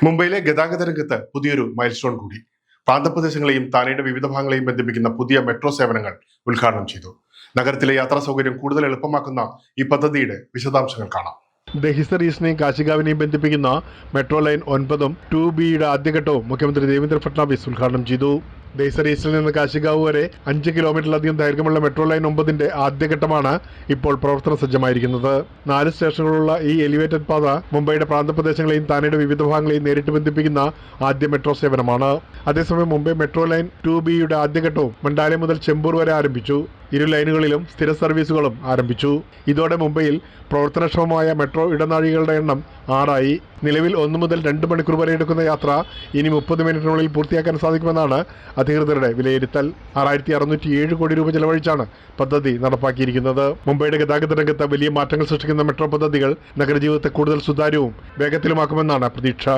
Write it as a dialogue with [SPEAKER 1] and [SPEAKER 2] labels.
[SPEAKER 1] മുംബൈയിലെ ഗതാഗത രംഗത്ത് പുതിയൊരു മൈൽ സ്റ്റോൺ കൂടി. പ്രാന്തപ്രദേശങ്ങളെയും താനെയുടെ വിവിധ ഭാഗങ്ങളെയും ബന്ധിപ്പിക്കുന്ന പുതിയ മെട്രോ സേവനങ്ങൾ ഉദ്ഘാടനം ചെയ്തു. നഗരത്തിലെ യാത്രാ സൗകര്യം കൂടുതൽ എളുപ്പമാക്കുന്ന ഈ പദ്ധതിയുടെ വിശദാംശങ്ങൾ കാണാം. ദഹിസർ ഈസ്റ്റിനെയും കാശിഗാവിനെയും ബന്ധിപ്പിക്കുന്ന മെട്രോ ലൈൻ 9 2B ആദ്യഘട്ടവും മുഖ്യമന്ത്രി ദേവേന്ദ്ര ഫട്നാവിസ് ഉദ്ഘാടനം ചെയ്തു. ദഹിസർ ഈസ്റ്റിൽ നിന്ന് കാശിഗാവ് വരെ 5 കിലോമീറ്ററിലധികം ദൈർഘ്യമുള്ള മെട്രോ ലൈൻ 9 ആദ്യഘട്ടമാണ് ഇപ്പോൾ പ്രവർത്തന സജ്ജമായിരിക്കുന്നത്. 4 സ്റ്റേഷനുകളുള്ള ഈ എലിവേറ്റഡ് പാത മുംബൈയുടെ പ്രാന്തപ്രദേശങ്ങളെയും താനെയുടെ വിവിധ ഭാഗങ്ങളെയും നേരിട്ട് ബന്ധിപ്പിക്കുന്ന ആദ്യ മെട്രോ സേവനമാണ്. അതേസമയം മുംബൈ മെട്രോ ലൈൻ 2B ആദ്യഘട്ടവും മണ്ടാലെ മുതൽ ചെമ്പൂർ വരെ ആരംഭിച്ചു. ഇരു ലൈനുകളിലും സ്ഥിര സർവീസുകളും ആരംഭിച്ചു. ഇതോടെ മുംബൈയിൽ പ്രവർത്തനക്ഷമമായ മെട്രോ ഇടനാഴികളുടെ എണ്ണം 6 നിലവിൽ 1 മുതൽ 2 മണിക്കൂർ വരെ എടുക്കുന്ന യാത്ര ഇനി 30 മിനിറ്റിനുള്ളിൽ പൂർത്തിയാക്കാൻ സാധിക്കുമെന്നാണ് അധികൃതരുടെ വിലയിരുത്തൽ. 6607 കോടി രൂപ ചെലവഴിച്ചാണ് പദ്ധതി നടപ്പാക്കിയിരിക്കുന്നത്. മുംബൈയുടെ ഗതാഗത രംഗത്ത് വലിയ മാറ്റങ്ങൾ സൃഷ്ടിക്കുന്ന മെട്രോ പദ്ധതികൾ നഗരജീവിതത്തെ കൂടുതൽ സുതാര്യവും വേഗത്തിലുമാക്കുമെന്നാണ് പ്രതീക്ഷ.